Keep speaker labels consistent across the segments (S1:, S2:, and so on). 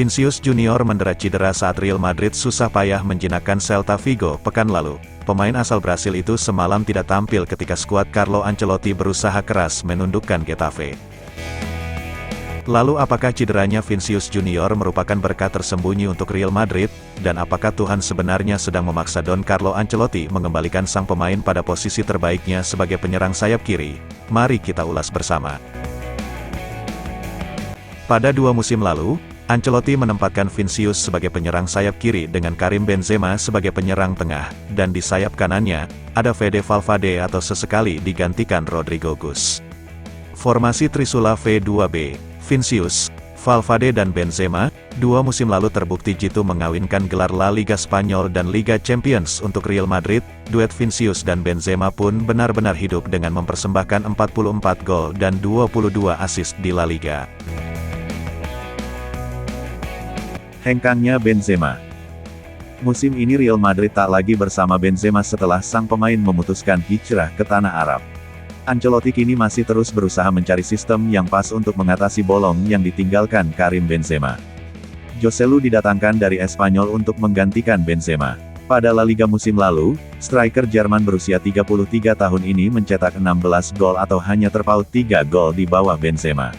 S1: Vinicius Junior mendera cedera saat Real Madrid susah payah menjinakkan Celta Vigo pekan lalu. Pemain asal Brasil itu semalam tidak tampil ketika skuad Carlo Ancelotti berusaha keras menundukkan Getafe. Lalu apakah cederanya Vinicius Junior merupakan berkah tersembunyi untuk Real Madrid, dan apakah Tuhan sebenarnya sedang memaksa Don Carlo Ancelotti mengembalikan sang pemain pada posisi terbaiknya sebagai penyerang sayap kiri? Mari kita ulas bersama. Pada 2 musim lalu, Ancelotti menempatkan Vinicius sebagai penyerang sayap kiri dengan Karim Benzema sebagai penyerang tengah, dan di sayap kanannya, ada Fede Valverde atau sesekali digantikan Rodrigo Gus. Formasi Trisula V2B, Vinicius, Valverde dan Benzema, 2 musim lalu terbukti jitu mengawinkan gelar La Liga Spanyol dan Liga Champions untuk Real Madrid. Duet Vinicius dan Benzema pun benar-benar hidup dengan mempersembahkan 44 gol dan 22 assist di La Liga.
S2: Hengkangnya Benzema. Musim ini Real Madrid tak lagi bersama Benzema setelah sang pemain memutuskan hijrah ke tanah Arab. Ancelotti kini masih terus berusaha mencari sistem yang pas untuk mengatasi bolong yang ditinggalkan Karim Benzema. Joselu didatangkan dari Espanyol untuk menggantikan Benzema. Pada La Liga musim lalu, striker Jerman berusia 33 tahun ini mencetak 16 gol atau hanya terpaut 3 gol di bawah Benzema.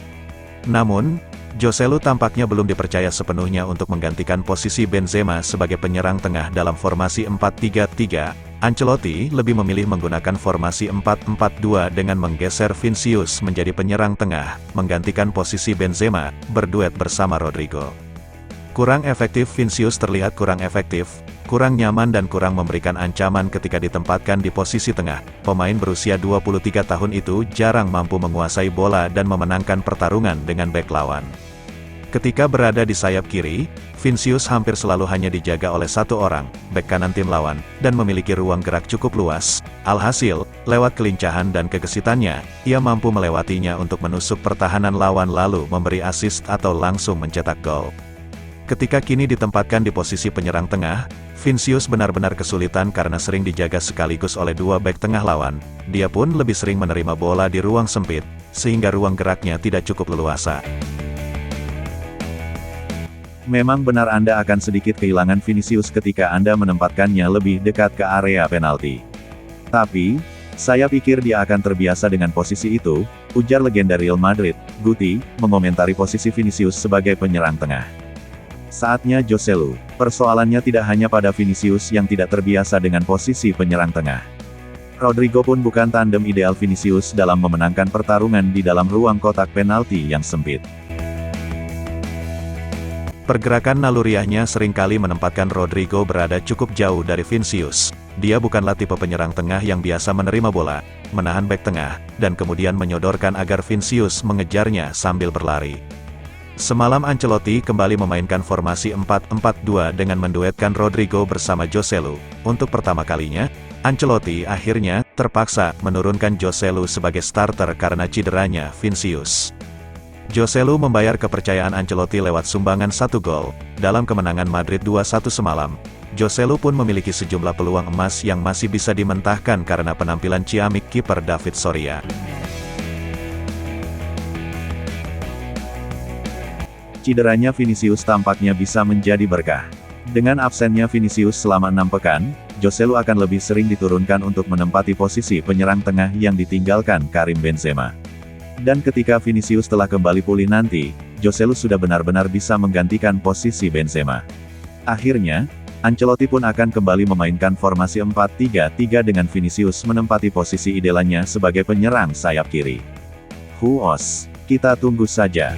S1: Namun, Joselu tampaknya belum dipercaya sepenuhnya untuk menggantikan posisi Benzema sebagai penyerang tengah dalam formasi 4-3-3. Ancelotti lebih memilih menggunakan formasi 4-4-2 dengan menggeser Vinicius menjadi penyerang tengah, menggantikan posisi Benzema, berduet bersama Rodrigo. Kurang efektif Vinicius terlihat kurang efektif, kurang nyaman dan kurang memberikan ancaman ketika ditempatkan di posisi tengah. Pemain berusia 23 tahun itu jarang mampu menguasai bola dan memenangkan pertarungan dengan bek lawan. Ketika berada di sayap kiri, Vinicius hampir selalu hanya dijaga oleh satu orang, bek kanan tim lawan, dan memiliki ruang gerak cukup luas. Alhasil, lewat kelincahan dan kegesitannya, ia mampu melewatinya untuk menusuk pertahanan lawan lalu memberi assist atau langsung mencetak gol. Ketika kini ditempatkan di posisi penyerang tengah, Vinicius benar-benar kesulitan karena sering dijaga sekaligus oleh 2 bek tengah lawan. Dia pun lebih sering menerima bola di ruang sempit, sehingga ruang geraknya tidak cukup leluasa.
S2: Memang benar Anda akan sedikit kehilangan Vinicius ketika Anda menempatkannya lebih dekat ke area penalti. Tapi, saya pikir dia akan terbiasa dengan posisi itu, ujar legenda Real Madrid, Guti, mengomentari posisi Vinicius sebagai penyerang tengah. Saatnya Joselu. Persoalannya tidak hanya pada Vinicius yang tidak terbiasa dengan posisi penyerang tengah. Rodrigo pun bukan tandem ideal Vinicius dalam memenangkan pertarungan di dalam ruang kotak penalti yang sempit.
S1: Pergerakan naluriahnya seringkali menempatkan Rodrigo berada cukup jauh dari Vinicius. Dia bukanlah tipe penyerang tengah yang biasa menerima bola, menahan bek tengah, dan kemudian menyodorkan agar Vinicius mengejarnya sambil berlari. Semalam Ancelotti kembali memainkan formasi 4-4-2 dengan menduetkan Rodrigo bersama Joselu. Untuk pertama kalinya, Ancelotti akhirnya terpaksa menurunkan Joselu sebagai starter karena cederanya Vinicius. Joselu membayar kepercayaan Ancelotti lewat sumbangan 1 gol dalam kemenangan Madrid 2-1 semalam. Joselu pun memiliki sejumlah peluang emas yang masih bisa dimentahkan karena penampilan ciamik kiper David Soria.
S2: Cederanya Vinicius tampaknya bisa menjadi berkah. Dengan absennya Vinicius selama 6 pekan, Joselu akan lebih sering diturunkan untuk menempati posisi penyerang tengah yang ditinggalkan Karim Benzema. Dan ketika Vinicius telah kembali pulih nanti, Joselu sudah benar-benar bisa menggantikan posisi Benzema. Akhirnya, Ancelotti pun akan kembali memainkan formasi 4-3-3 dengan Vinicius menempati posisi idealnya sebagai penyerang sayap kiri. Who knows? Kita tunggu saja.